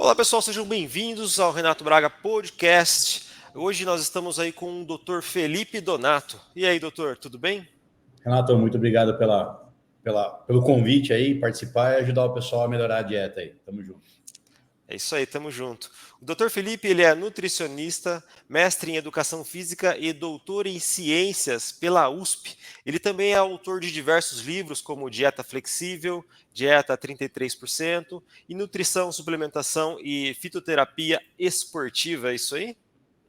Olá pessoal, sejam bem-vindos ao Renato Braga Podcast. Hoje nós estamos aí com o Dr. Felipe Donato. E aí, doutor, tudo bem? Renato, muito obrigado pelo convite aí, participar e ajudar o pessoal a melhorar a dieta aí. Tamo junto. É isso aí, tamo junto. O Dr. Felipe, ele é nutricionista, mestre em educação física e doutor em ciências pela USP. Ele também é autor de diversos livros como Dieta Flexível, Dieta 33% e Nutrição, Suplementação e Fitoterapia Esportiva, é isso aí?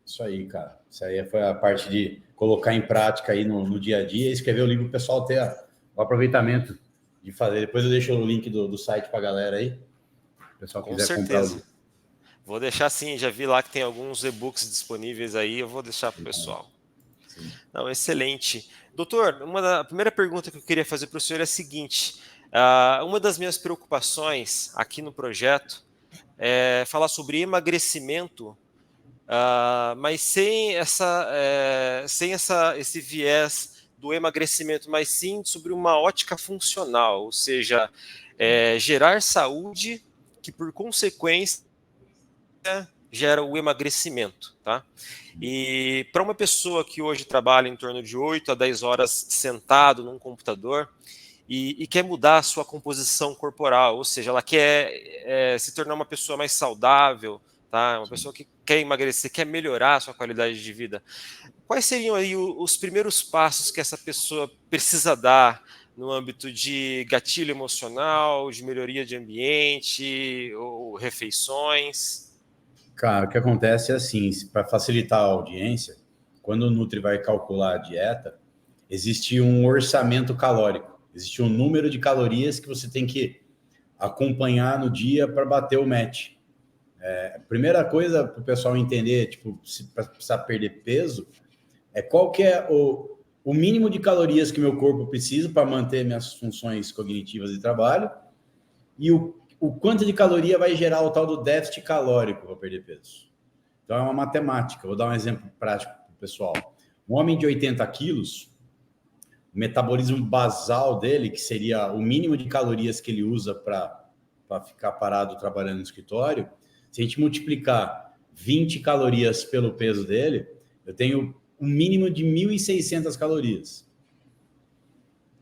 Isso aí, cara. Isso aí foi a parte de colocar em prática aí no dia a dia e escrever o livro para o pessoal ter o aproveitamento de fazer. Depois eu deixo o link do site para a galera aí, se o pessoal Com quiser comprar o certeza. livro. Vou deixar sim, já vi lá que tem alguns e-books disponíveis aí, eu vou deixar para o pessoal. Sim. Não, excelente. Doutor, a primeira pergunta que eu queria fazer para o senhor é a seguinte: uma das minhas preocupações aqui no projeto é falar sobre emagrecimento, mas esse viés do emagrecimento, mas sim sobre uma ótica funcional, ou seja, gerar saúde que, por consequência, gera o emagrecimento, tá? E para uma pessoa que hoje trabalha em torno de 8 a 10 horas sentado num computador e quer mudar a sua composição corporal, ou seja, ela quer se tornar uma pessoa mais saudável, tá? Uma pessoa que quer emagrecer, quer melhorar a sua qualidade de vida. Quais seriam aí os primeiros passos que essa pessoa precisa dar no âmbito de gatilho emocional, de melhoria de ambiente, ou refeições? Cara, o que acontece é assim, para facilitar a audiência, quando o Nutri vai calcular a dieta, existe um orçamento calórico, existe um número de calorias que você tem que acompanhar no dia para bater o match. A primeira coisa para o pessoal entender, tipo, se precisar perder peso, é qual que é o mínimo de calorias que meu corpo precisa para manter minhas funções cognitivas de trabalho e o quanto de caloria vai gerar o tal do déficit calórico para perder peso. Então é uma matemática. Vou dar um exemplo prático para o pessoal. Um homem de 80 quilos, o metabolismo basal dele, que seria o mínimo de calorias que ele usa para ficar parado trabalhando no escritório, se a gente multiplicar 20 calorias pelo peso dele, eu tenho um mínimo de 1.600 calorias.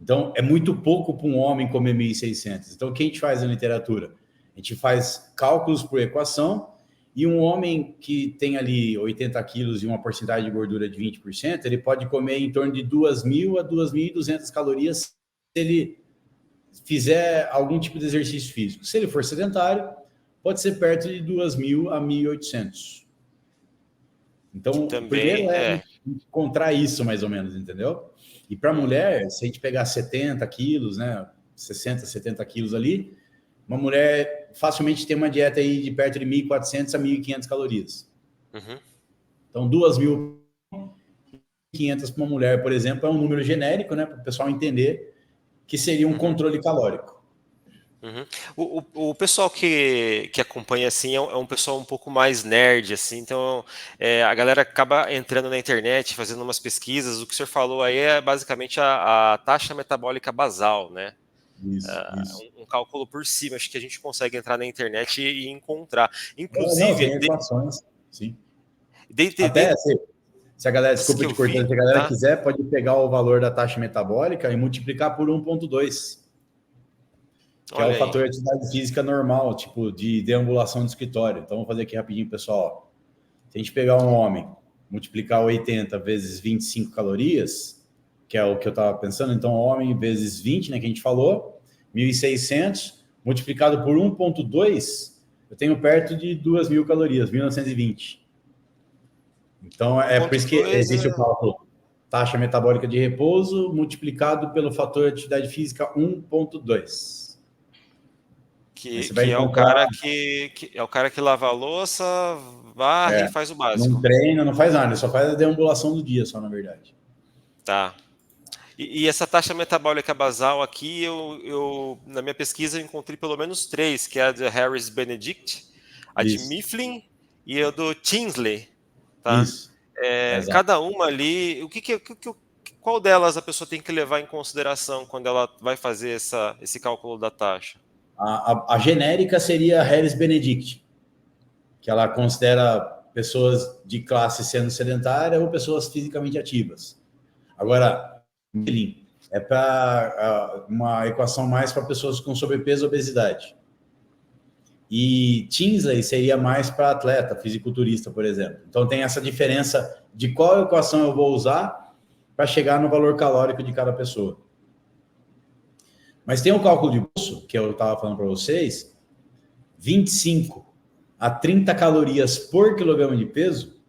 Então, é muito pouco para um homem comer 1.600. Então, o que a gente faz na literatura? A gente faz cálculos por equação e um homem que tem ali 80 quilos e uma porcentagem de gordura de 20%, ele pode comer em torno de 2.000 a 2.200 calorias se ele fizer algum tipo de exercício físico. Se ele for sedentário, pode ser perto de 2.000 a 1.800. Que Então, o também primeiro é encontrar isso, mais ou menos, entendeu? E para a mulher, se a gente pegar 70 quilos, né, 60, 70 quilos ali, uma mulher facilmente tem uma dieta aí de perto de 1.400 a 1.500 calorias. Uhum. Então, 2.500 para uma mulher, por exemplo, é um número genérico, né, para o pessoal entender que seria um controle calórico. Uhum. O pessoal que acompanha assim é um pessoal um pouco mais nerd, assim, então a galera acaba entrando na internet, fazendo umas pesquisas. O que o senhor falou aí é basicamente a taxa metabólica basal, né? Isso. Um cálculo por cima, acho que a gente consegue entrar na internet e encontrar. Não, Inclusive, tem equações, sim. dentro Até se a galera, das desculpa que te eu cortando, vi, se a galera tá? quiser, pode pegar o valor da taxa metabólica e multiplicar por 1,2, que é o Olha aí. fator de atividade física normal, tipo de deambulação de escritório. Então, vou fazer aqui rapidinho, pessoal. Se a gente pegar um homem, multiplicar 80 vezes 25 calorias, que é o que eu estava pensando, então homem vezes 20, né, que a gente falou, 1.600, multiplicado por 1,2, eu tenho perto de 2.000 calorias, 1.920. Então, é por isso que 1,2 existe o cálculo taxa metabólica de repouso multiplicado pelo fator de atividade física 1,2. Aí você vai que é o encontrar, cara que é o cara que lava a louça, varre e faz o não básico. treina, não faz nada, ele só faz a deambulação do dia, só na verdade. Tá. E essa taxa metabólica basal aqui, na minha pesquisa eu encontrei pelo menos três, que é a de Harris Benedict, a de Isso, Mifflin e a do Tinsley, tá? isso, exato. Cada uma ali, qual delas a pessoa tem que levar em consideração quando ela vai fazer esse cálculo da taxa? A genérica seria Harris Benedict. que ela considera pessoas de classe sendo sedentária ou pessoas fisicamente ativas. Agora, é para uma equação mais para pessoas com sobrepeso e obesidade. E Tinsley seria mais para atleta, fisiculturista, por exemplo. Então tem essa diferença de qual equação eu vou usar para chegar no valor calórico de cada pessoa. Mas tem um cálculo de bolso, que eu estava falando para vocês, 25 a 30 calorias por quilograma de peso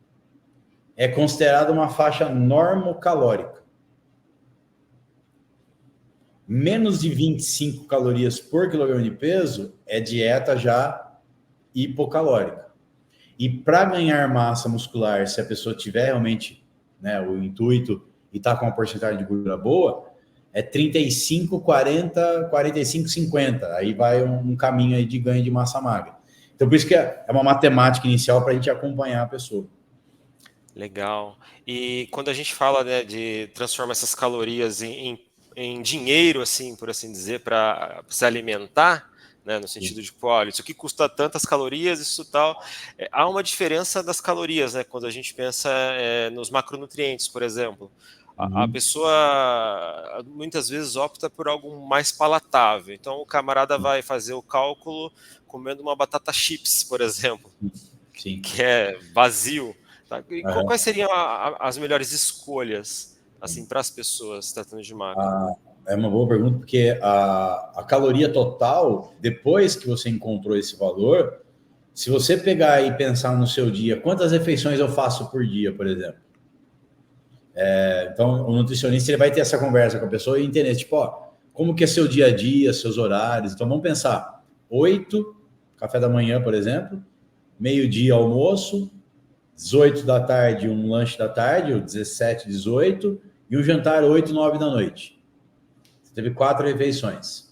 é considerado uma faixa normocalórica. Menos de 25 calorias por quilograma de peso é dieta já hipocalórica. E para ganhar massa muscular, se a pessoa tiver realmente, né, o intuito e está com uma porcentagem de gordura boa, é 35, 40, 45, 50. Aí vai um caminho aí de ganho de massa magra. Então, por isso que é uma matemática inicial para a gente acompanhar a pessoa. Legal. E quando a gente fala, né, de transformar essas calorias em dinheiro, assim, por assim dizer, para se alimentar, né, no sentido de, pô, olha, isso aqui custa tantas calorias, isso tal. Há uma diferença das calorias, né, quando a gente pensa nos macronutrientes, por exemplo. A pessoa muitas vezes opta por algo mais palatável. Então, o camarada vai fazer o cálculo comendo uma batata chips, por exemplo, Sim. que é vazio. Tá? E quais seriam as melhores escolhas assim para as pessoas tratando de macro? É uma boa pergunta, porque a caloria total, depois que você encontrou esse valor, se você pegar e pensar no seu dia, quantas refeições eu faço por dia, por exemplo? Então, o nutricionista ele vai ter essa conversa com a pessoa e entender, tipo, ó, como que é seu dia a dia, seus horários. Então, vamos pensar, 8, café da manhã, por exemplo, meio-dia, almoço, 18 da tarde, um lanche da tarde, ou 17, 18, e um jantar 8, 9 da noite. Você teve 4 refeições.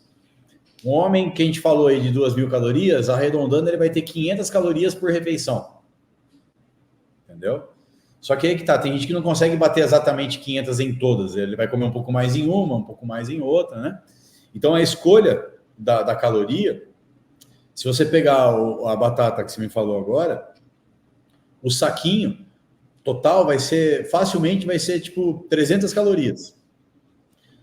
Um homem que a gente falou aí de 2.000 calorias, arredondando, ele vai ter 500 calorias por refeição. Entendeu? Só que aí que tá, tem gente que não consegue bater exatamente 500 em todas. Ele vai comer um pouco mais em uma, um pouco mais em outra, né? Então, a escolha da caloria, se você pegar a batata que você me falou agora, o saquinho total facilmente vai ser tipo 300 calorias.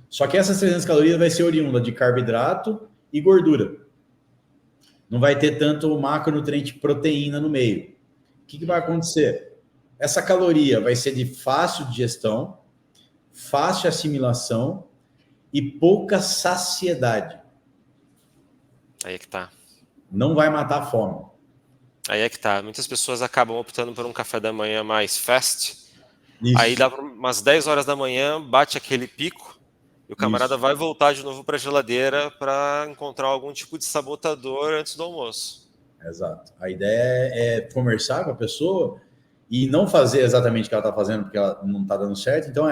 Só que essas 300 calorias vai ser oriunda de carboidrato e gordura. Não vai ter tanto macronutriente proteína no meio. O que vai acontecer? Essa caloria vai ser de fácil digestão, fácil assimilação e pouca saciedade. Aí é que tá. Não vai matar a fome. Aí é que tá. Muitas pessoas acabam optando por um café da manhã mais fast. Isso. Aí dá umas 10 horas da manhã, bate aquele pico, e o camarada vai voltar de novo para a geladeira para encontrar algum tipo de sabotador antes do almoço. Exato. A ideia é conversar com a pessoa e não fazer exatamente o que ela está fazendo porque ela não está dando certo. Então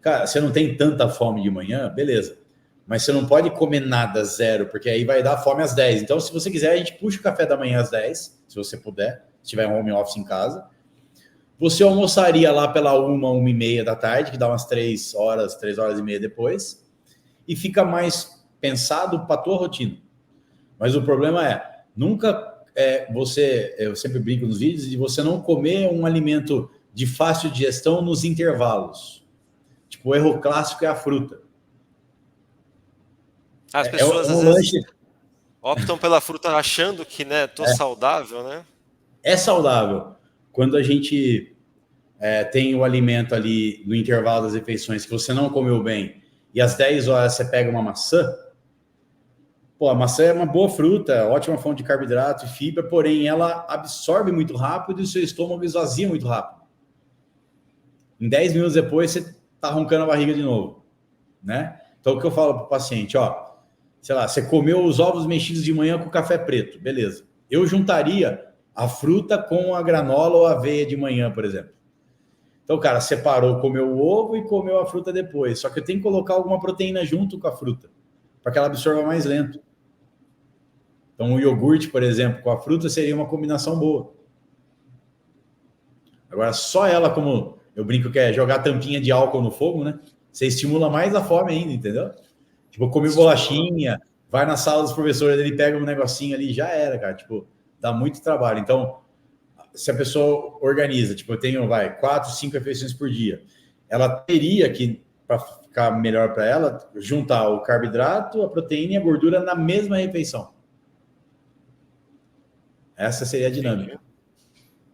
cara, você não tem tanta fome de manhã, beleza. Mas você não pode comer nada zero, porque aí vai dar fome às 10. Então, se você quiser, a gente puxa o café da manhã às 10, se você puder, se tiver um home office em casa. Você almoçaria lá pela 1h30 da tarde, que dá umas 3 horas e meia depois, e fica mais pensado para a tua rotina. Mas o problema nunca eu sempre brinco nos vídeos, de você não comer um alimento de fácil digestão nos intervalos. Tipo, o erro clássico é a fruta. As pessoas às vezes optam pela fruta achando que, né, tô saudável, né? É saudável. Quando a gente tem o alimento ali no intervalo das refeições que você não comeu bem e às 10 horas você pega uma maçã, pô, a maçã é uma boa fruta, ótima fonte de carboidrato e fibra, porém ela absorve muito rápido e o seu estômago esvazia muito rápido. Em 10 minutos depois você tá roncando a barriga de novo, né? Então o que eu falo para o paciente, ó, sei lá, você comeu os ovos mexidos de manhã com café preto, beleza. Eu juntaria a fruta com a granola ou a aveia de manhã, por exemplo. Então, cara, separou, comeu o ovo e comeu a fruta depois. Só que eu tenho que colocar alguma proteína junto com a fruta, para que ela absorva mais lento. Então, o iogurte, por exemplo, com a fruta seria uma combinação boa. Agora, só ela, como eu brinco que é jogar tampinha de álcool no fogo, né? Você estimula mais a fome ainda, entendeu? Tipo, come bolachinha, vai na sala dos professores, ele pega um negocinho ali, já era, cara. Tipo, dá muito trabalho. Então, se a pessoa organiza, tipo, eu tenho, 4, 5 refeições por dia, ela teria que, para ficar melhor para ela, juntar o carboidrato, a proteína e a gordura na mesma refeição. Essa seria a dinâmica.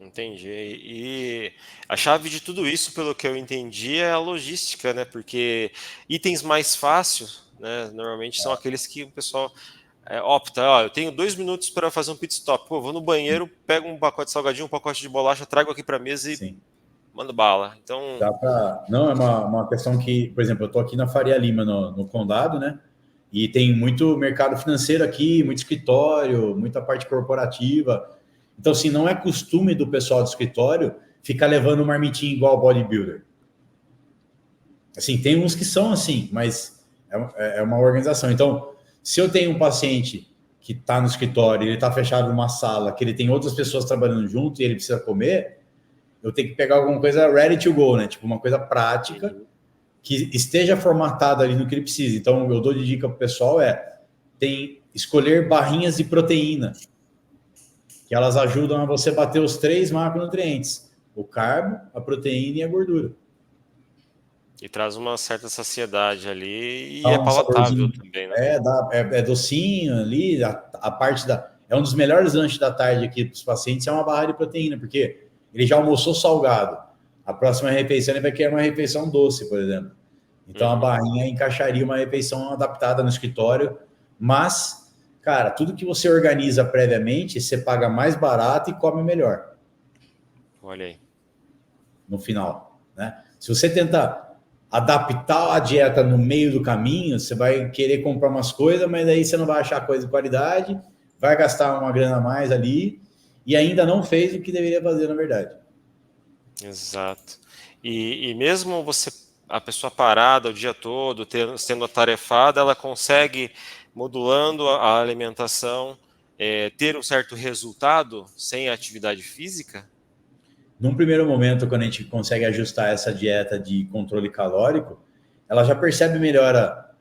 Entendi. E a chave de tudo isso, pelo que eu entendi, é a logística, né? Porque itens mais fáceis, né, normalmente são aqueles que o pessoal opta. Ó, eu tenho 2 minutos para fazer um pit stop. Pô, vou no banheiro, pego um pacote de salgadinho, um pacote de bolacha, trago aqui para a mesa e Sim. mando bala. Então, Não, é uma questão que, por exemplo, eu estou aqui na Faria Lima, no Condado, né? E tem muito mercado financeiro aqui, muito escritório, muita parte corporativa. Então, assim, não é costume do pessoal do escritório ficar levando um marmitinho igual bodybuilder. Assim, tem uns que são assim, mas é uma organização. Então, se eu tenho um paciente que está no escritório, ele está fechado numa sala, que ele tem outras pessoas trabalhando junto e ele precisa comer, eu tenho que pegar alguma coisa ready to go, né? Tipo, uma coisa prática que esteja formatada ali no que ele precisa. Então, eu dou de dica para o pessoal escolher barrinhas de proteína, que elas ajudam a você bater os 3 macronutrientes: o carbo, a proteína e a gordura. e traz uma certa saciedade ali e Dá é um palatável saborzinho. também, né? É docinho ali, a parte da... É um dos melhores lanches da tarde aqui para os pacientes, é uma barra de proteína, porque ele já almoçou salgado. A próxima refeição ele vai querer uma refeição doce, por exemplo. Então a barrinha encaixaria uma refeição adaptada no escritório, mas, cara, tudo que você organiza previamente, você paga mais barato e come melhor. Olha aí. No final, né? Se você tenta adaptar a dieta no meio do caminho, você vai querer comprar umas coisas, mas aí você não vai achar coisa de qualidade, vai gastar uma grana a mais ali e ainda não fez o que deveria fazer, na verdade. Exato. E mesmo a pessoa parada o dia todo, sendo atarefada, ela consegue, modulando a alimentação, ter um certo resultado sem atividade física? Num primeiro momento, quando a gente consegue ajustar essa dieta de controle calórico, ela já percebe melhora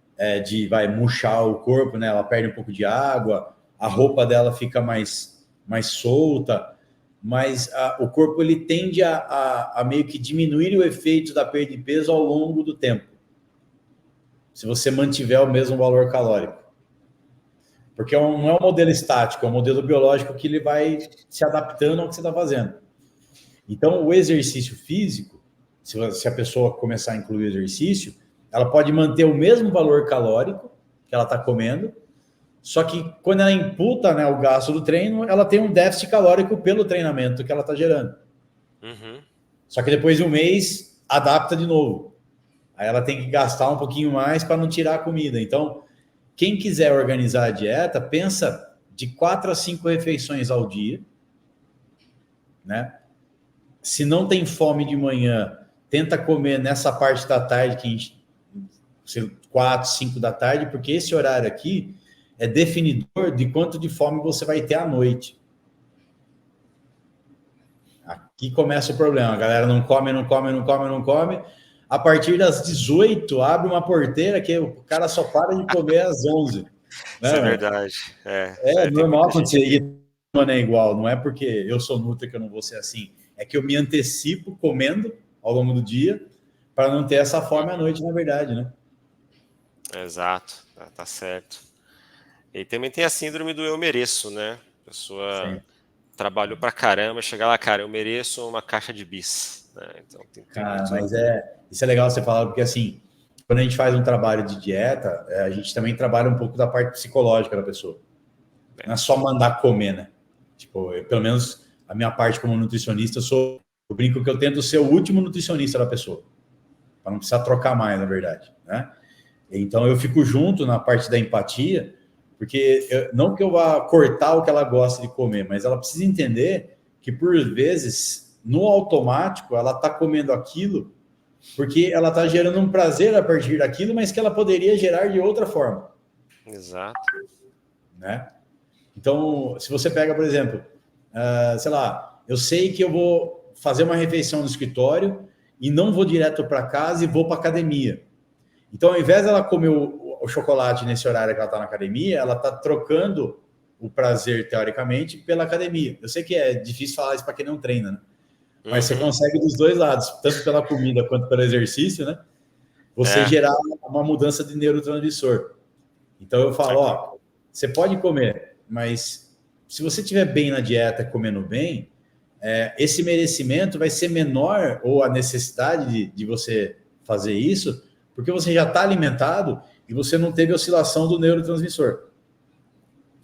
murchar o corpo, né? Ela perde um pouco de água, a roupa dela fica mais solta, mas o corpo ele tende a meio que diminuir o efeito da perda de peso ao longo do tempo, se você mantiver o mesmo valor calórico. Porque não é um modelo estático, é um modelo biológico que ele vai se adaptando ao que você está fazendo. Então, o exercício físico, se a pessoa começar a incluir o exercício, ela pode manter o mesmo valor calórico que ela está comendo, só que quando ela imputa, né, o gasto do treino, ela tem um déficit calórico pelo treinamento que ela está gerando. Só que depois de um mês, adapta de novo. Aí ela tem que gastar um pouquinho mais para não tirar a comida. Então, quem quiser organizar a dieta, pensa de 4 a 5 refeições ao dia, né? Se não tem fome de manhã, tenta comer nessa parte da tarde, 4, 5 da tarde, porque esse horário aqui é definidor de quanto de fome você vai ter à noite. Aqui começa o problema. A galera não come. A partir das 18, abre uma porteira que o cara só para de comer às 11. Isso é verdade. É normal acontecer. E não é igual. Não é porque eu sou nutri que eu não vou ser assim. É que eu me antecipo comendo ao longo do dia para não ter essa fome à noite, na verdade, né? Exato, tá certo. E também tem a síndrome do eu mereço, né? A pessoa trabalhou pra caramba, chegar lá, cara, eu mereço uma caixa de bis. Né? Então, tem muito... Mas isso é legal você falar, porque assim, quando a gente faz um trabalho de dieta, a gente também trabalha um pouco da parte psicológica da pessoa. Não é só mandar comer, né? Tipo, pelo menos a minha parte como nutricionista, eu brinco que eu tento ser o último nutricionista da pessoa, para não precisar trocar mais, na verdade, né? Então eu fico junto na parte da empatia, porque não que eu vá cortar o que ela gosta de comer, mas ela precisa entender que por vezes no automático ela está comendo aquilo porque ela está gerando um prazer a partir daquilo, mas que ela poderia gerar de outra forma. Exato. Né? Então, se você pega, por exemplo, sei lá, eu sei que eu vou fazer uma refeição no escritório e não vou direto para casa e vou para academia. Então, ao invés dela comer o chocolate nesse horário que ela está na academia, ela está trocando o prazer, teoricamente, pela academia. Eu sei que é difícil falar isso para quem não treina, né? Mas você consegue dos dois lados, tanto pela comida quanto pelo exercício, né? Você gerar uma mudança de neurotransmissor. Então eu falo, ó, você pode comer, mas se você estiver bem na dieta, comendo bem, esse merecimento vai ser menor, ou a necessidade de você fazer isso, porque você já está alimentado e você não teve oscilação do neurotransmissor.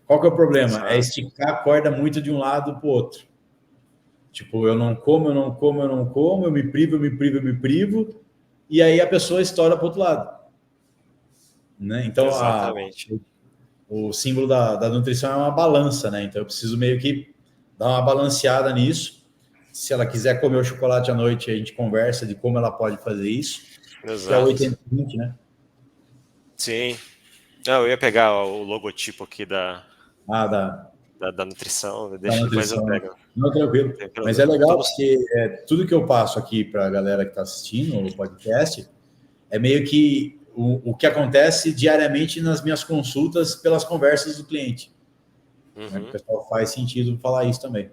Qual que é o problema? Exato. É esticar a corda muito de um lado para o outro. Tipo, eu não como, eu não como, eu não como, eu me privo, eu me privo, eu me privo, e aí a pessoa estoura para o outro lado. Né? Então, Exatamente. o símbolo da nutrição é uma balança, né? Então, eu preciso meio que dar uma balanceada nisso. Se ela quiser comer o chocolate à noite, a gente conversa de como ela pode fazer isso. Exato. Que é o 80-20, né? Sim. Não, eu ia pegar o logotipo aqui da nutrição, deixa depois eu nutrição. pego. Não, tranquilo. Mas é legal porque tudo que eu passo aqui para a galera que está assistindo o podcast é meio que o que acontece diariamente nas minhas consultas pelas conversas do cliente. Né? O pessoal faz sentido falar isso também.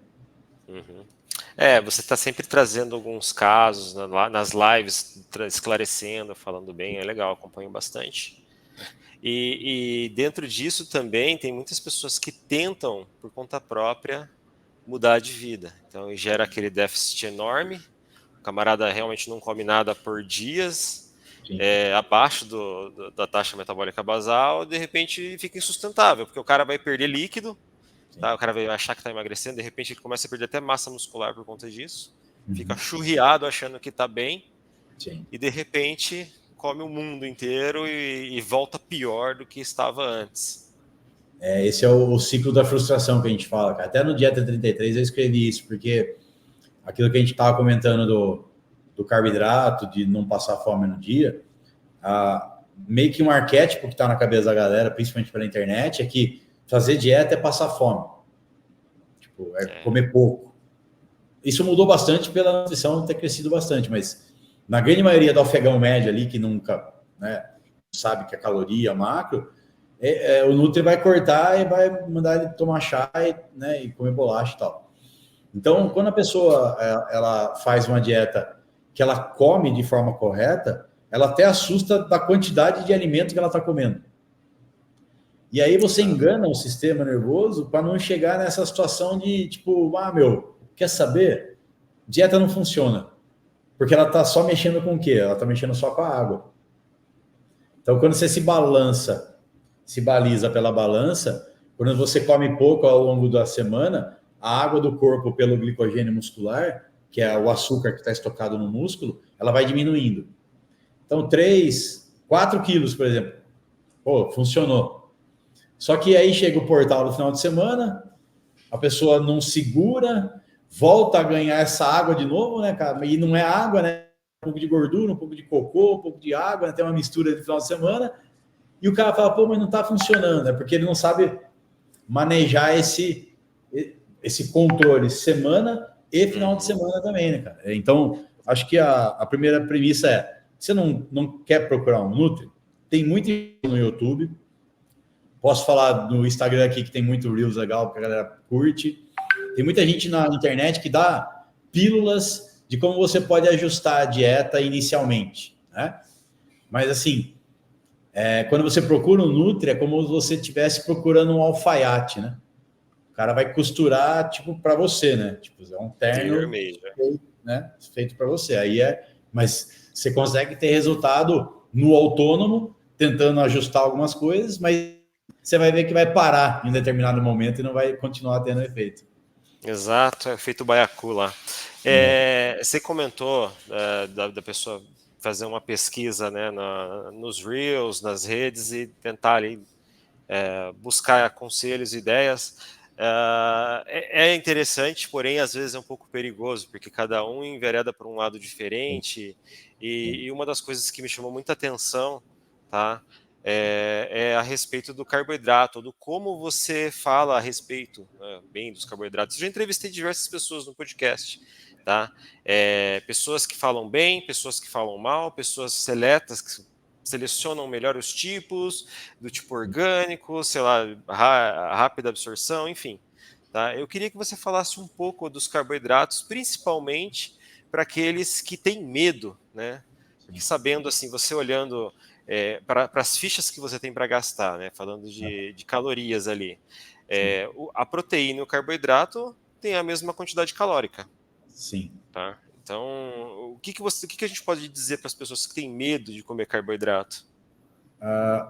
Você está sempre trazendo alguns casos nas lives, esclarecendo, falando bem, é legal, acompanho bastante. E dentro disso também tem muitas pessoas que tentam, por conta própria, mudar de vida. Então gera aquele déficit enorme, o camarada realmente não come nada por dias, abaixo da taxa metabólica basal, de repente fica insustentável, porque o cara vai perder líquido, tá? O cara vai achar que está emagrecendo, de repente ele começa a perder até massa muscular por conta disso, fica churriado achando que está bem, e de repente come o mundo inteiro e volta pior do que estava antes. Esse é o ciclo da frustração que a gente fala, cara. Até no Dieta 33 eu escrevi isso, porque aquilo que a gente estava comentando do carboidrato, de não passar fome no dia, meio que um arquétipo que está na cabeça da galera, principalmente pela internet, é que fazer dieta é passar fome. Tipo, comer pouco. Isso mudou bastante pela nutrição ter crescido bastante, mas na grande maioria do ofegão médio ali, que nunca sabe que é caloria, macro, o Nutri vai cortar e vai mandar ele tomar chá e comer bolacha e tal. Então, quando a pessoa ela faz uma dieta que ela come de forma correta, ela até assusta da quantidade de alimento que ela está comendo. E aí você engana o sistema nervoso para não chegar nessa situação de tipo, quer saber? Dieta não funciona. Porque ela está só mexendo com o quê? Ela está mexendo só com a água. Então, quando você se baliza pela balança, quando você come pouco ao longo da semana, a água do corpo pelo glicogênio muscular, que é o açúcar que está estocado no músculo, ela vai diminuindo. Então, 3, 4 quilos, por exemplo. Funcionou. Só que aí chega o portal no final de semana, a pessoa não segura, volta a ganhar essa água de novo, né, cara? E não é água, né? Um pouco de gordura, um pouco de cocô, um pouco de água, né? Tem uma mistura de final de semana. E o cara fala, mas não tá funcionando. É porque ele não sabe manejar esse controle semana e final de semana também, né, cara? Então, acho que a primeira premissa é, você não quer procurar um Nutri? Tem muito no YouTube. Posso falar no Instagram aqui que tem muito Reels legal, que a galera curte. Tem muita gente na internet que dá pílulas de como você pode ajustar a dieta inicialmente, né? Mas assim, quando você procura um Nutri, é como se você estivesse procurando um alfaiate, né? O cara vai costurar, tipo, para você, né? Tipo, é um terno feito para você. Mas você consegue ter resultado no autônomo, tentando ajustar algumas coisas, mas você vai ver que vai parar em determinado momento e não vai continuar tendo efeito. Exato, é feito baiacu lá. Você comentou da pessoa fazer uma pesquisa, né, nos Reels, nas redes e tentar ali buscar conselhos e ideias. É interessante, porém às vezes é um pouco perigoso, porque cada um envereda por um lado diferente. E uma das coisas que me chamou muita atenção, tá, é a respeito do carboidrato, do como você fala a respeito, né, bem dos carboidratos. Eu já entrevistei diversas pessoas no podcast, tá? Pessoas que falam bem, pessoas que falam mal, pessoas seletas selecionam melhor os tipos, do tipo orgânico, sei lá, rápida absorção, enfim. Tá? Eu queria que você falasse um pouco dos carboidratos, principalmente para aqueles que têm medo, né? Porque sabendo, assim, você olhando para as fichas que você tem para gastar, né? Falando de calorias ali, a proteína e o carboidrato têm a mesma quantidade calórica. Sim. Tá? Então, o que a gente pode dizer para as pessoas que têm medo de comer carboidrato?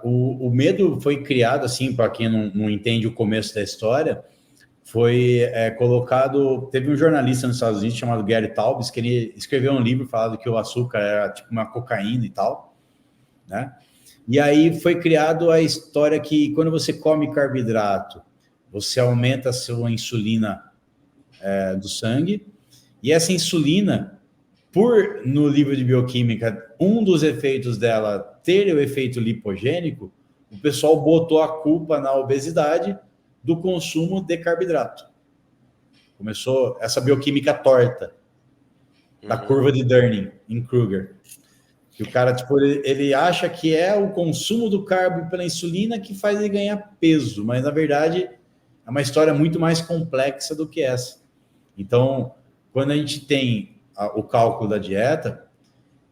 O medo foi criado, assim, para quem não entende o começo da história, foi colocado... Teve um jornalista nos Estados Unidos chamado Gary Taubes, que ele escreveu um livro falando que o açúcar era tipo uma cocaína e tal, né? E aí foi criado a história que quando você come carboidrato, você aumenta a sua insulina do sangue, e essa insulina, no livro de bioquímica, um dos efeitos dela ter o efeito lipogênico, o pessoal botou a culpa na obesidade do consumo de carboidrato. Começou essa bioquímica torta da curva de Dunning em Kruger. Que o cara, tipo, ele acha que é o consumo do carbo pela insulina que faz ele ganhar peso, mas na verdade é uma história muito mais complexa do que essa. Então, quando a gente tem o cálculo da dieta,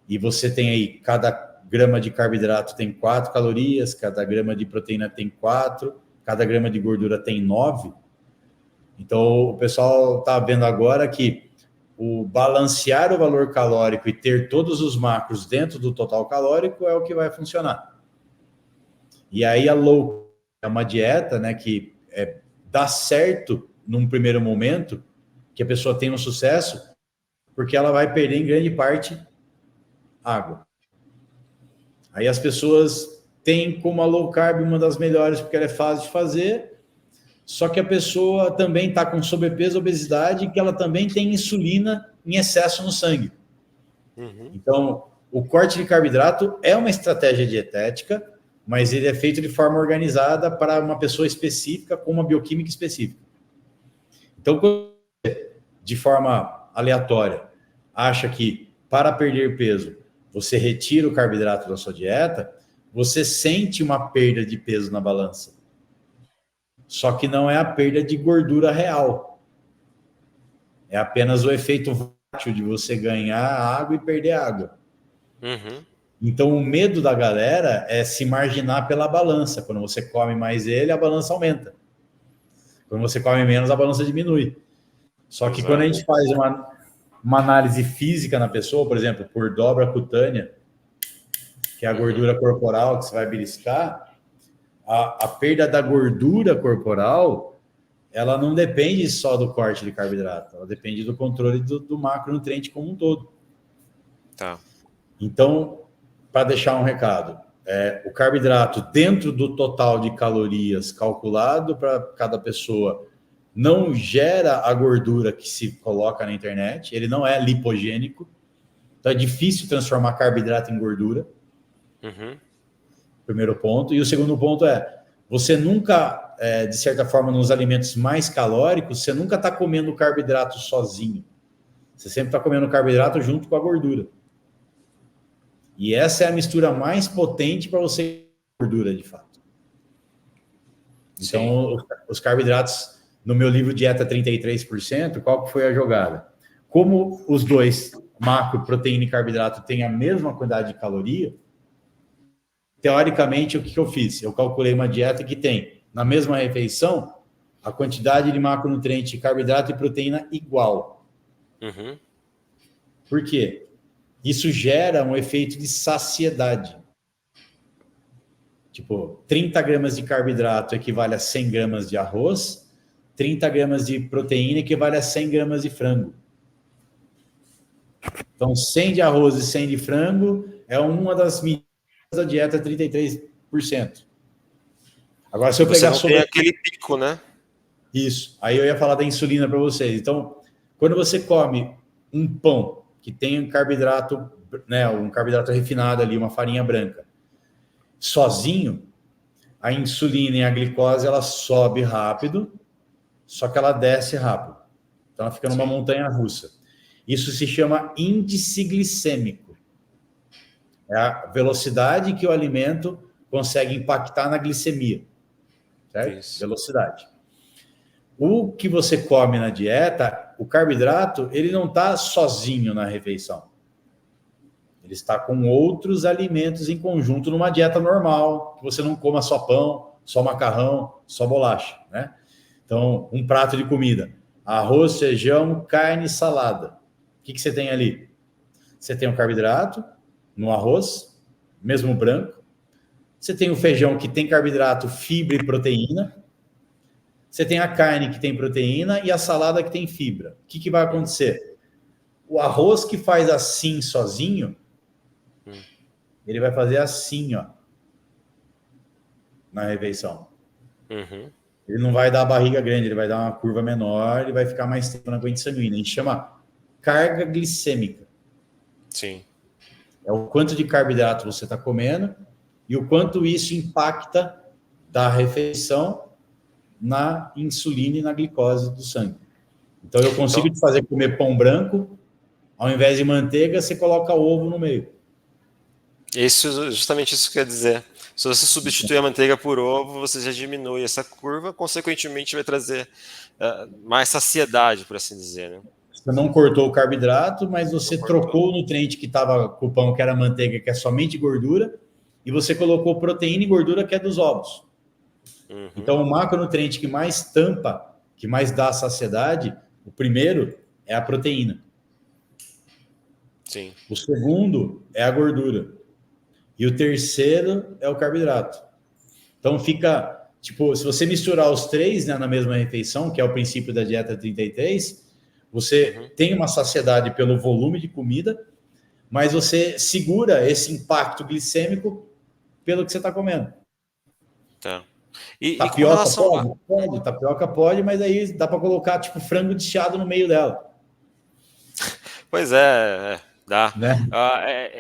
e você tem aí, cada grama de carboidrato tem 4 calorias, cada grama de proteína tem 4, cada grama de gordura tem 9. Então, o pessoal está vendo agora que o balancear o valor calórico e ter todos os macros dentro do total calórico é o que vai funcionar. E aí a low é uma dieta, né, que dá certo num primeiro momento, que a pessoa tem um sucesso, porque ela vai perder em grande parte água. Aí as pessoas têm como a low carb uma das melhores, porque ela é fácil de fazer, só que a pessoa também está com sobrepeso, obesidade, que ela também tem insulina em excesso no sangue. Então, o corte de carboidrato é uma estratégia dietética, mas ele é feito de forma organizada para uma pessoa específica, com uma bioquímica específica. Então, quando você, de forma aleatória, acha que para perder peso você retira o carboidrato da sua dieta, você sente uma perda de peso na balança. Só que não é a perda de gordura real. É apenas o efeito volátil de você ganhar água e perder água. Então, o medo da galera é se marginar pela balança. Quando você come mais ele, a balança aumenta. Quando você come menos, a balança diminui. Só que quando a gente faz uma análise física na pessoa, por exemplo, por dobra cutânea, que é a gordura corporal que você vai beliscar, a perda da gordura corporal, ela não depende só do corte de carboidrato, ela depende do controle do macronutriente como um todo. Tá. Então, para deixar um recado, o carboidrato dentro do total de calorias calculado para cada pessoa não gera a gordura que se coloca na internet, ele não é lipogênico, então é difícil transformar carboidrato em gordura. Primeiro ponto. E o segundo ponto você nunca, de certa forma, nos alimentos mais calóricos, você nunca está comendo carboidrato sozinho. Você sempre está comendo carboidrato junto com a gordura. E essa é a mistura mais potente para você ter gordura, de fato. Então, os carboidratos, no meu livro Dieta 33%, qual que foi a jogada? Como os dois, macro, proteína e carboidrato, têm a mesma quantidade de caloria, teoricamente, o que eu fiz? Eu calculei uma dieta que tem, na mesma refeição, a quantidade de macronutriente, carboidrato e proteína igual. Por quê? Isso gera um efeito de saciedade. Tipo, 30 gramas de carboidrato equivale a 100 gramas de arroz, 30 gramas de proteína equivale a 100 gramas de frango. Então, 100 de arroz e 100 de frango é uma das medidas da dieta 33%. Agora, se eu pegar sobre aquele pico, né? Isso. Aí eu ia falar da insulina para vocês. Então, quando você come um pão que tem um carboidrato, né, um carboidrato refinado ali, uma farinha branca, sozinho, a insulina e a glicose ela sobe rápido, só que ela desce rápido. Então ela fica numa montanha russa. Isso se chama índice glicêmico. É a velocidade que o alimento consegue impactar na glicemia, certo? Isso. Velocidade. O que você come na dieta, o carboidrato, ele não está sozinho na refeição. Ele está com outros alimentos em conjunto numa dieta normal, que você não coma só pão, só macarrão, só bolacha, né? Então, um prato de comida, arroz, feijão, carne, salada. O que você tem ali? Você tem o carboidrato no arroz, mesmo branco. Você tem o feijão que tem carboidrato, fibra e proteína. Você tem a carne que tem proteína e a salada que tem fibra. O que vai acontecer? O arroz que faz assim sozinho, ele vai fazer assim, ó, na refeição. Uhum. Ele não vai dar a barriga grande, ele vai dar uma curva menor, ele vai ficar mais tempo na corrente sanguínea. A gente chama carga glicêmica. Sim. É o quanto de carboidrato você está comendo e o quanto isso impacta da refeição na insulina e na glicose do sangue. Então, eu consigo te fazer comer pão branco, ao invés de manteiga, você coloca ovo no meio. Justamente isso que quer dizer. Se você substituir a manteiga por ovo, você já diminui essa curva, consequentemente vai trazer mais saciedade, por assim dizer, né? Você não cortou o carboidrato, mas você trocou o nutriente que estava com o pão, que era manteiga, que é somente gordura, e você colocou proteína e gordura, que é dos ovos. Uhum. Então, o macronutriente que mais tampa, que mais dá saciedade, o primeiro é a proteína. Sim. O segundo é a gordura. E o terceiro é o carboidrato. Então, fica, tipo, se você misturar os três, né, na mesma refeição, que é o princípio da dieta 33, você tem uma saciedade pelo volume de comida, mas você segura esse impacto glicêmico pelo que você está comendo. Tá. Tapioca pode? Pode, tapioca pode, mas aí dá para colocar tipo frango desfiado no meio dela. Pois é, dá. Né?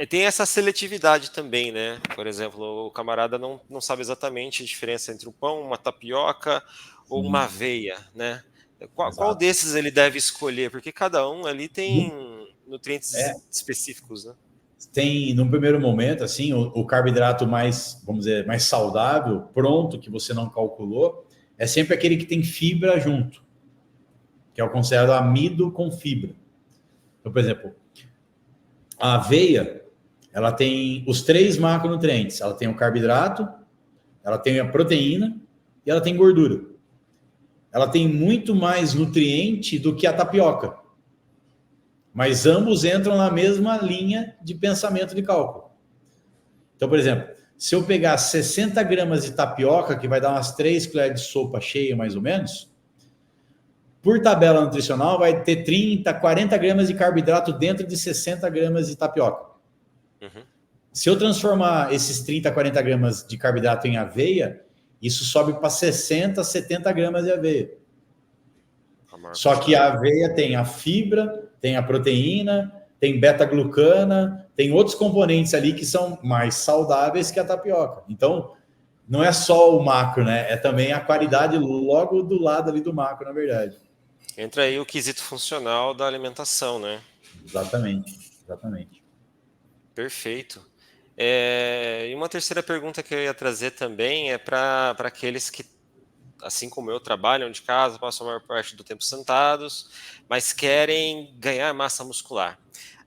Tem essa seletividade também, né? Por exemplo, o camarada não sabe exatamente a diferença entre um pão, uma tapioca ou uma aveia, né? Qual desses ele deve escolher? Porque cada um ali tem nutrientes específicos, né? Tem, num primeiro momento, assim, o carboidrato mais, vamos dizer, mais saudável, pronto, que você não calculou, é sempre aquele que tem fibra junto, que é o considerado amido com fibra. Então, por exemplo, a aveia, ela tem os 3 macronutrientes. Ela tem o carboidrato, ela tem a proteína e ela tem gordura. Ela tem muito mais nutriente do que a tapioca. Mas ambos entram na mesma linha de pensamento de cálculo. Então, por exemplo, se eu pegar 60 gramas de tapioca, que vai dar umas 3 colheres de sopa cheia, mais ou menos, por tabela nutricional, vai ter 30, 40 gramas de carboidrato dentro de 60 gramas de tapioca. Uhum. Se eu transformar esses 30, 40 gramas de carboidrato em aveia, isso sobe para 60, 70 gramas de aveia. Só que a aveia tem a fibra, tem a proteína, tem beta-glucana, tem outros componentes ali que são mais saudáveis que a tapioca. Então, não é só o macro, né? É também a qualidade logo do lado ali do macro, na verdade. Entra aí o quesito funcional da alimentação, né? Exatamente. Perfeito. E uma terceira pergunta que eu ia trazer também é para aqueles que, assim como eu, trabalham de casa, passam a maior parte do tempo sentados, mas querem ganhar massa muscular.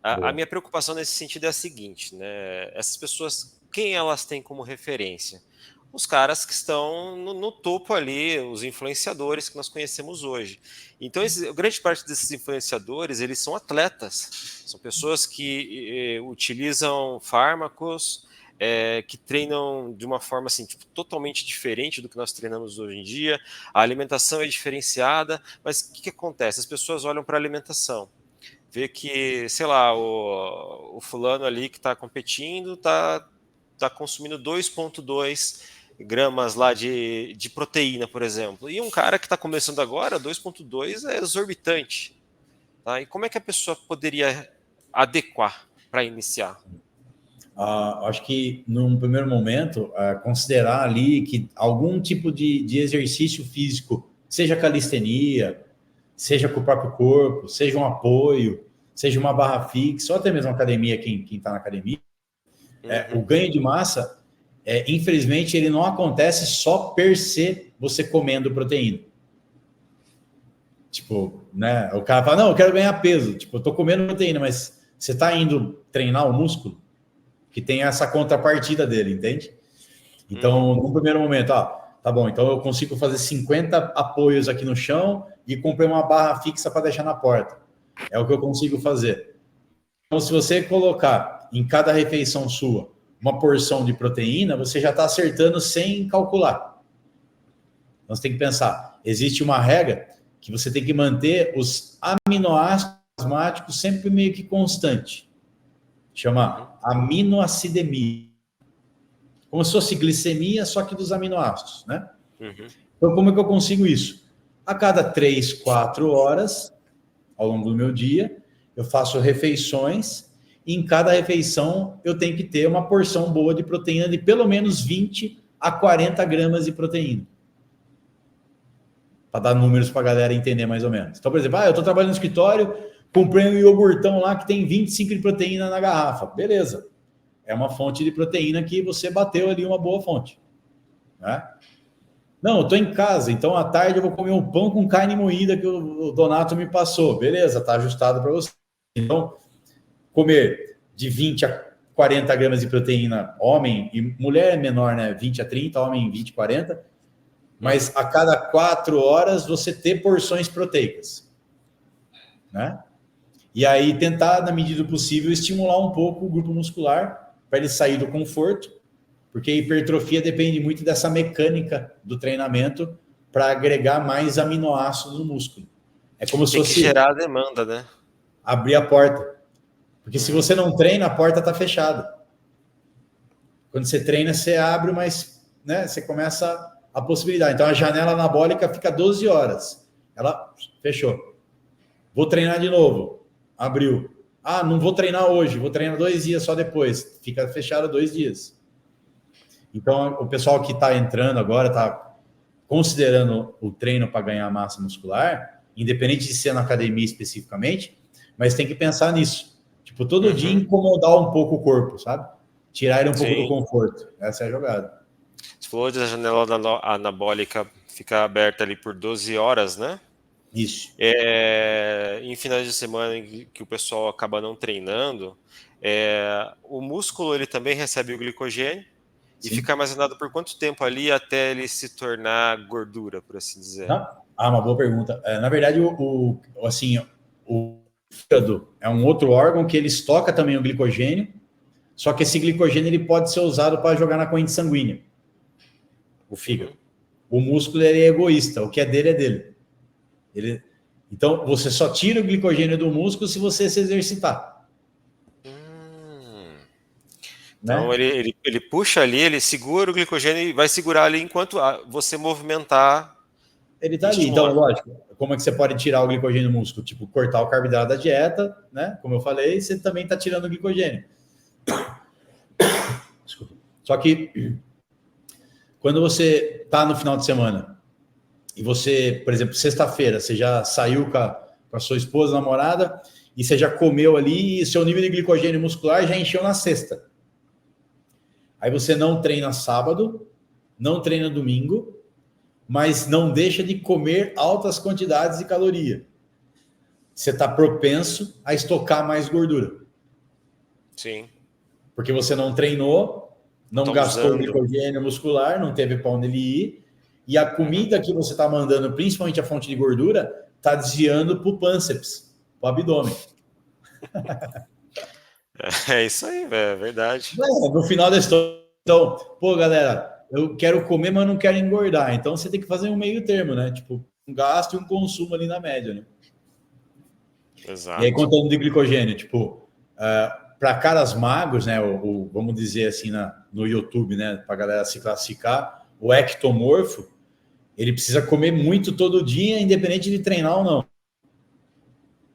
A minha preocupação nesse sentido é a seguinte, né? Essas pessoas, quem elas têm como referência? Os caras que estão no topo ali, os influenciadores que nós conhecemos hoje. Então, grande parte desses influenciadores, eles são atletas, são pessoas que utilizam fármacos, que treinam de uma forma assim, tipo, totalmente diferente do que nós treinamos hoje em dia, a alimentação é diferenciada, mas o que acontece? As pessoas olham para a alimentação, vê que, sei lá, o fulano ali que está competindo está consumindo 2,2 gramas lá de proteína, por exemplo. E um cara que está começando agora, 2,2 é exorbitante. Tá? E como é que a pessoa poderia adequar para iniciar? Acho que, num primeiro momento, considerar ali que algum tipo de exercício físico, seja calistenia, seja com o próprio corpo, seja um apoio, seja uma barra fixa, ou até mesmo academia, quem está na academia, O ganho de massa, infelizmente, ele não acontece só per se você comendo proteína. Tipo, né? O cara fala, não, eu quero ganhar peso. Tipo, eu tô comendo proteína, mas você tá indo treinar o músculo? Que tem essa contrapartida dele, entende? Então, no primeiro momento, tá bom, então eu consigo fazer 50 apoios aqui no chão e comprei uma barra fixa para deixar na porta. É o que eu consigo fazer. Então, se você colocar em cada refeição sua uma porção de proteína, você já está acertando sem calcular. Então, você tem que pensar, existe uma regra que você tem que manter os aminoácidos plasmáticos sempre meio que constante. Chama aminoacidemia. Como se fosse glicemia, só que dos aminoácidos, né? Então, como é que eu consigo isso? A cada 3, 4 horas, ao longo do meu dia, eu faço refeições e em cada refeição eu tenho que ter uma porção boa de proteína de pelo menos 20 a 40 gramas de proteína. Para dar números para a galera entender mais ou menos. Então, por exemplo, eu estou trabalhando no escritório, comprei um iogurtão lá que tem 25 de proteína na garrafa. Beleza. É uma fonte de proteína que você bateu ali uma boa fonte. Né? Não, eu estou em casa, então à tarde eu vou comer um pão com carne moída que o Donato me passou. Beleza, está ajustado para você. Então, comer de 20 a 40 gramas de proteína, homem e mulher é menor, né? 20 a 30, homem 20 a 40. Mas a cada 4 horas você ter porções proteicas. Né? E aí tentar, na medida do possível, estimular um pouco o grupo muscular para ele sair do conforto, porque a hipertrofia depende muito dessa mecânica do treinamento para agregar mais aminoácidos no músculo. É como se fosse gerar a demanda, né? Abrir a porta. Porque se você não treina, a porta está fechada. Quando você treina, você abre, mas né, você começa a possibilidade. Então a janela anabólica fica 12 horas. Ela fechou. Vou treinar de novo. Abriu. Não vou treinar hoje, vou treinar 2 dias só depois. Fica fechado 2 dias. Então, o pessoal que está entrando agora, está considerando o treino para ganhar massa muscular, independente de ser na academia especificamente, mas tem que pensar nisso. Tipo, todo dia incomodar um pouco o corpo, sabe? Tirar ele um pouco do conforto. Essa é a jogada. Você falou de a janela anabólica ficar aberta ali por 12 horas, né? Isso. Em finais de semana que o pessoal acaba não treinando, o músculo ele também recebe o glicogênio. Sim. E fica armazenado por quanto tempo ali até ele se tornar gordura, por assim dizer? Uma boa pergunta. Na verdade, o fígado é um outro órgão que ele estoca também o glicogênio, só que esse glicogênio ele pode ser usado para jogar na corrente sanguínea. O fígado. O músculo ele é egoísta, o que é dele. Então, você só tira o glicogênio do músculo se você se exercitar. Então, né? ele puxa ali, ele segura o glicogênio e vai segurar ali enquanto você movimentar. Ele está ali. Então, lógico, como é que você pode tirar o glicogênio do músculo? Tipo, cortar o carboidrato da dieta, né? Como eu falei, você também está tirando o glicogênio. Desculpa. Só que, quando você está no final de semana e você, por exemplo, sexta-feira, você já saiu com a sua esposa, namorada, e você já comeu ali e seu nível de glicogênio muscular já encheu na sexta. Aí você não treina sábado, não treina domingo, mas não deixa de comer altas quantidades de caloria. Você está propenso a estocar mais gordura. Sim. Porque você não treinou, não gastou glicogênio muscular, não teve para onde ele ir, e a comida que você está mandando, principalmente a fonte de gordura, está desviando para o pânceps, para o abdômen. É isso aí, é verdade. No final da história, então, galera, eu quero comer, mas não quero engordar. Então você tem que fazer um meio termo, né? Tipo, um gasto e um consumo ali na média, né? Exato. E aí, contando de glicogênio, tipo, para caras magros, né? Vamos dizer assim no YouTube, né? Para a galera se classificar, o ectomorfo, ele precisa comer muito todo dia, independente de treinar ou não.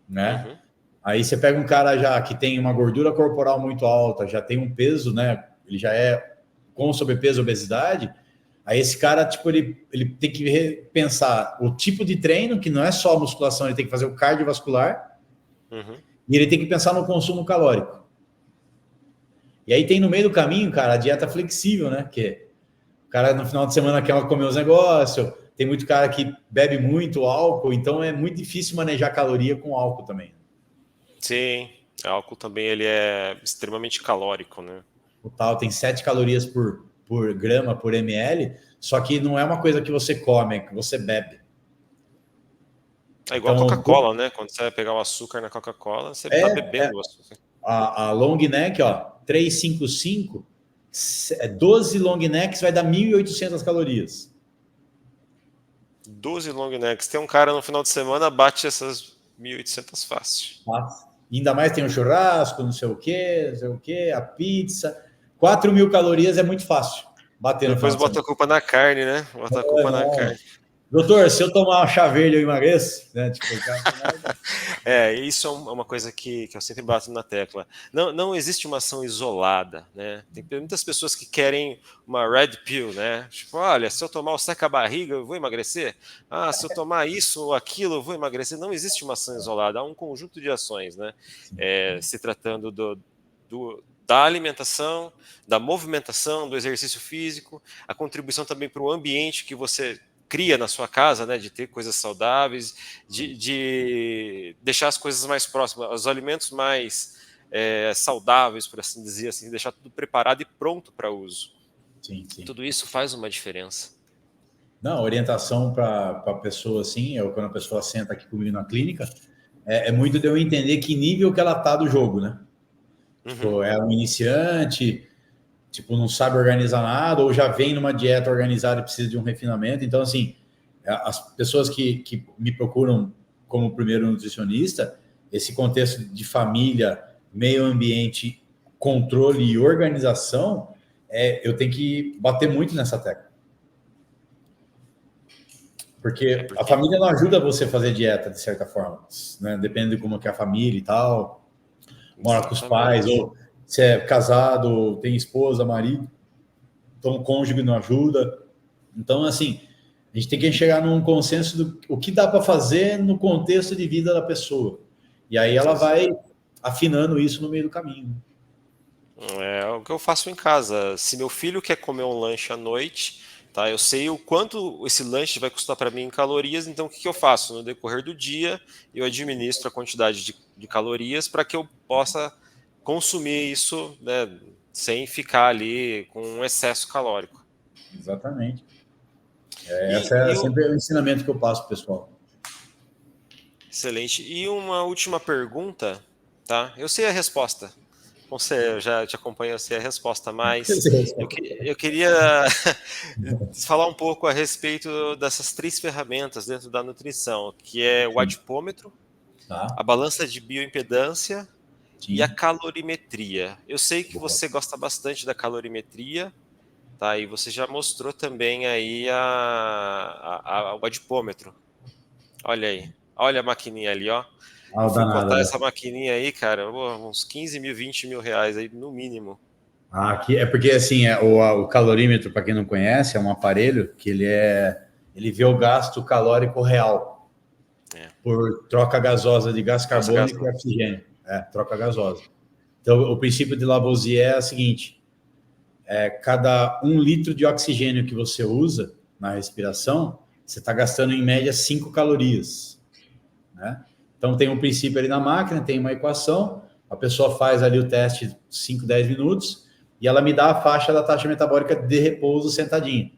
Né? Aí você pega um cara já que tem uma gordura corporal muito alta, já tem um peso, né? Ele já é com sobrepeso, obesidade. Aí esse cara, tipo, ele tem que repensar o tipo de treino, que não é só a musculação, ele tem que fazer o cardiovascular. E ele tem que pensar no consumo calórico. E aí tem no meio do caminho, cara, a dieta flexível, né? Que o cara no final de semana quer comer os negócios, tem muito cara que bebe muito álcool, então é muito difícil manejar caloria com álcool também. Sim, álcool também ele é extremamente calórico, né? O tal tem 7 calorias por grama, por ml, só que não é uma coisa que você come, é que você bebe. É igual a Então, Coca-Cola, né? Quando você vai pegar o açúcar na Coca-Cola, você está bebendo o açúcar. a long neck, ó, 355, 12 long necks vai dar 1.800 calorias. 12 long necks. Tem um cara no final de semana bate essas 1.800 fácil. Ainda mais tem o churrasco, não sei o quê, a pizza. 4.000 calorias é muito fácil bater no final Depois de bota semana. a culpa na carne, né? Bota a culpa na carne. Doutor, se eu tomar uma chá verde eu emagreço? Né? Tipo, isso é uma coisa que eu sempre bato na tecla. Não existe uma ação isolada, né? Tem muitas pessoas que querem uma red pill, né? Tipo, olha, se eu tomar o seca-barriga eu vou emagrecer? Ah, se eu tomar isso ou aquilo eu vou emagrecer? Não existe uma ação isolada, há um conjunto de ações, né? Se tratando da alimentação, da movimentação, do exercício físico, a contribuição também para o ambiente que você cria na sua casa, né, de ter coisas saudáveis, de deixar as coisas mais próximas, os alimentos mais saudáveis, por assim dizer, assim, deixar tudo preparado e pronto para uso. Sim. Tudo isso faz uma diferença. Não, orientação para a pessoa, assim, quando a pessoa senta aqui comigo na clínica, é muito de eu entender que nível que ela tá do jogo, né? Uhum. Tipo, é um iniciante, tipo, não sabe organizar nada, ou já vem numa dieta organizada e precisa de um refinamento. Então, assim, as pessoas que me procuram como primeiro nutricionista, esse contexto de família, meio ambiente, controle e organização, eu tenho que bater muito nessa tecla. Porque a família não ajuda você a fazer dieta, de certa forma, né? Depende de como que é a família e tal, mora com os pais, ou se é casado, tem esposa, marido, então o cônjuge não ajuda. Então, assim, a gente tem que chegar num consenso do o que dá para fazer no contexto de vida da pessoa. E aí ela vai afinando isso no meio do caminho. É o que eu faço em casa. Se meu filho quer comer um lanche à noite, tá? Eu sei o quanto esse lanche vai custar para mim em calorias, então o que eu faço? No decorrer do dia, eu administro a quantidade de calorias para que eu possa consumir isso, né, sem ficar ali com um excesso calórico. Exatamente. Esse é sempre o ensinamento que eu passo pro pessoal. Excelente. E uma última pergunta, tá? Eu sei a resposta. Eu já te acompanho, eu sei a resposta, mas eu queria falar um pouco a respeito dessas 3 ferramentas dentro da nutrição, que é o adipômetro, a balança de bioimpedância e a calorimetria. Eu sei que você gosta bastante da calorimetria, tá? E você já mostrou também aí o adipômetro. Olha aí, olha a maquininha ali, ó. Eu fui cotar essa maquininha aí, cara, uns 15 mil, 20 mil reais aí, no mínimo. Aqui é porque, assim, o calorímetro, para quem não conhece, é um aparelho que ele vê o gasto calórico real por troca gasosa de gás carbônico e oxigênio. Troca gasosa. Então, o princípio de Lavoisier é o seguinte: cada 1 litro de oxigênio que você usa na respiração, você está gastando, em média, 5 calorias. Né? Então, tem um princípio ali na máquina, tem uma equação, a pessoa faz ali o teste 5, 10 minutos, e ela me dá a faixa da taxa metabólica de repouso sentadinho.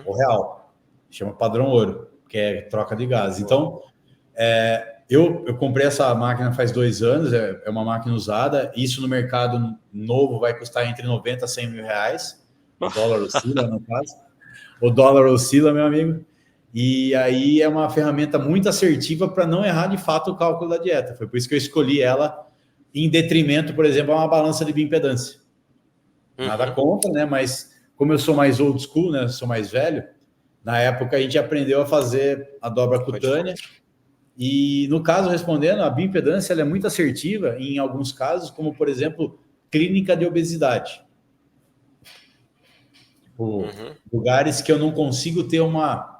O real. Chama padrão ouro, que é troca de gases. Então, eu comprei essa máquina faz 2 anos, é uma máquina usada. Isso no mercado novo vai custar entre 90 a 100 mil reais. O dólar oscila, no caso. O dólar oscila, meu amigo. E aí é uma ferramenta muito assertiva para não errar de fato o cálculo da dieta. Foi por isso que eu escolhi ela em detrimento, por exemplo, a uma balança de bioimpedância. Nada contra, né? Mas como eu sou mais old school, né? Sou mais velho, na época a gente aprendeu a fazer a dobra cutânea. E no caso, respondendo, a bioimpedância ela é muito assertiva em alguns casos, como por exemplo, clínica de obesidade. Tipo, lugares que eu não consigo ter uma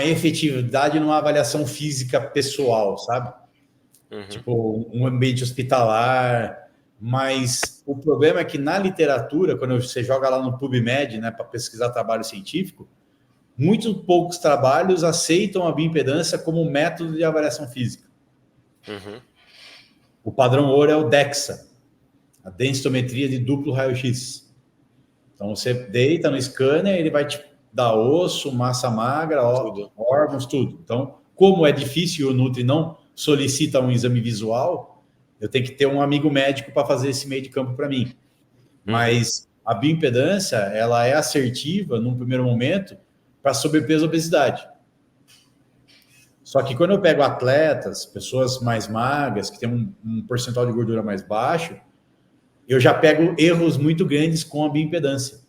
efetividade numa avaliação física pessoal, sabe? Tipo, um ambiente hospitalar, Mas o problema é que na literatura, quando você joga lá no PubMed, né, para pesquisar trabalho científico, muito poucos trabalhos aceitam a bioimpedância como método de avaliação física. Uhum. O padrão ouro é o DEXA, a densitometria de duplo raio-x. Então, você deita no scanner, ele vai te dar osso, massa magra, órgãos, tudo. Então, como é difícil e o Nutri não solicita um exame visual, eu tenho que ter um amigo médico para fazer esse meio de campo para mim. Mas a bioimpedância, ela é assertiva, num primeiro momento, para sobrepeso e obesidade. Só que quando eu pego atletas, pessoas mais magras, que têm um percentual de gordura mais baixo, eu já pego erros muito grandes com a bioimpedância.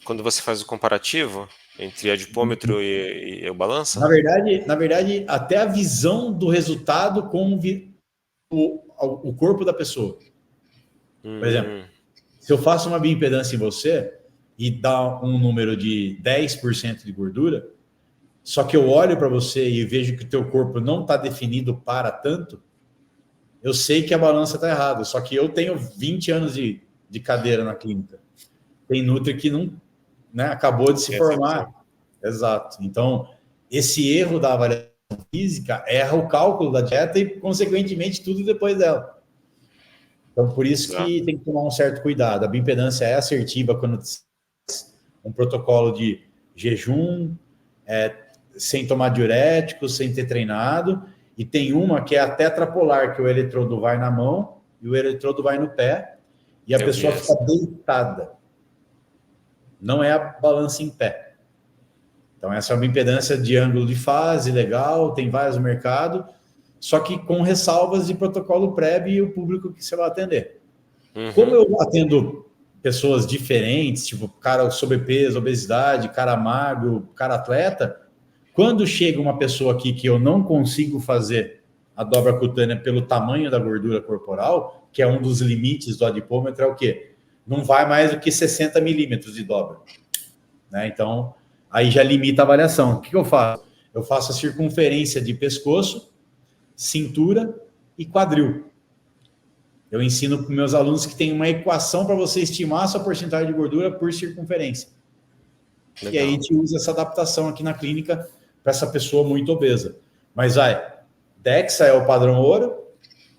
Quando você faz o comparativo entre adipômetro e o balança? Na verdade, até a visão do resultado com o corpo da pessoa. Por exemplo, se eu faço uma bioimpedância em você e dá um número de 10% de gordura, só que eu olho para você e vejo que o teu corpo não está definido para tanto, eu sei que a balança está errada. Só que eu tenho 20 anos de cadeira na clínica. Tem Nutri que não, né, acabou de se formar. Exato. Então, esse erro da avaliação física erra o cálculo da dieta e, consequentemente, tudo depois dela. Então, por isso que tem que tomar um certo cuidado. A bioimpedância é assertiva quando um protocolo de jejum, sem tomar diuréticos, sem ter treinado, e tem uma que é a tetrapolar, que o eletrodo vai na mão e o eletrodo vai no pé, e a pessoa fica deitada. Não é a balança em pé. Então, essa é uma impedância de ângulo de fase, legal, tem vários no mercado, só que com ressalvas de protocolo PrEP e o público que você vai atender. Como eu atendo pessoas diferentes, tipo cara sobrepeso, obesidade, cara magro, cara atleta, quando chega uma pessoa aqui que eu não consigo fazer a dobra cutânea pelo tamanho da gordura corporal, que é um dos limites do adipômetro, é o quê? Não vai mais do que 60 milímetros de dobra. Né? Então, aí já limita a avaliação. O que eu faço? Eu faço a circunferência de pescoço, cintura e quadril. Eu ensino para meus alunos que tem uma equação para você estimar a sua porcentagem de gordura por circunferência. Legal. E aí a gente usa essa adaptação aqui na clínica para essa pessoa muito obesa. Mas DEXA é o padrão ouro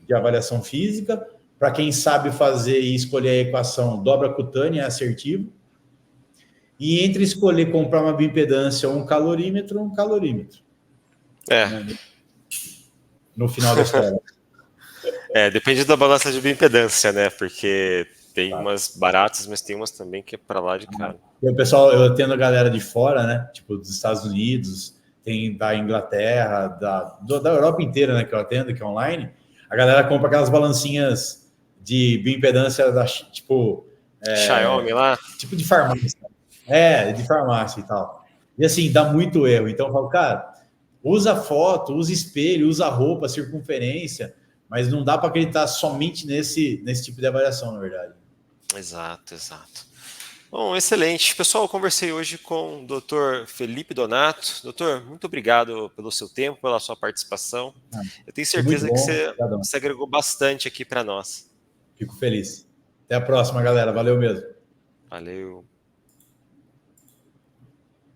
de avaliação física. Para quem sabe fazer e escolher a equação dobra cutânea é assertivo. E entre escolher comprar uma bioimpedância ou um calorímetro. Né? No final da história. Depende da balança de bioimpedância, né? Porque tem umas baratas, mas tem umas também que é para lá de caro. E o pessoal, eu atendo a galera de fora, né? Tipo, dos Estados Unidos, tem da Inglaterra, da Europa inteira, né? Que eu atendo, que é online. A galera compra aquelas balancinhas de bioimpedância, tipo... Xiaomi lá? Tipo de farmácia. De farmácia e tal. E assim, dá muito erro. Então eu falo, cara, usa foto, usa espelho, usa roupa, circunferência, mas não dá para acreditar somente nesse tipo de avaliação, na verdade. Exato. Bom, excelente. Pessoal, eu conversei hoje com o Dr. Felipe Donato. Doutor, muito obrigado pelo seu tempo, pela sua participação. Eu tenho certeza que você agregou bastante aqui para nós. Fico feliz. Até a próxima, galera. Valeu mesmo. Valeu.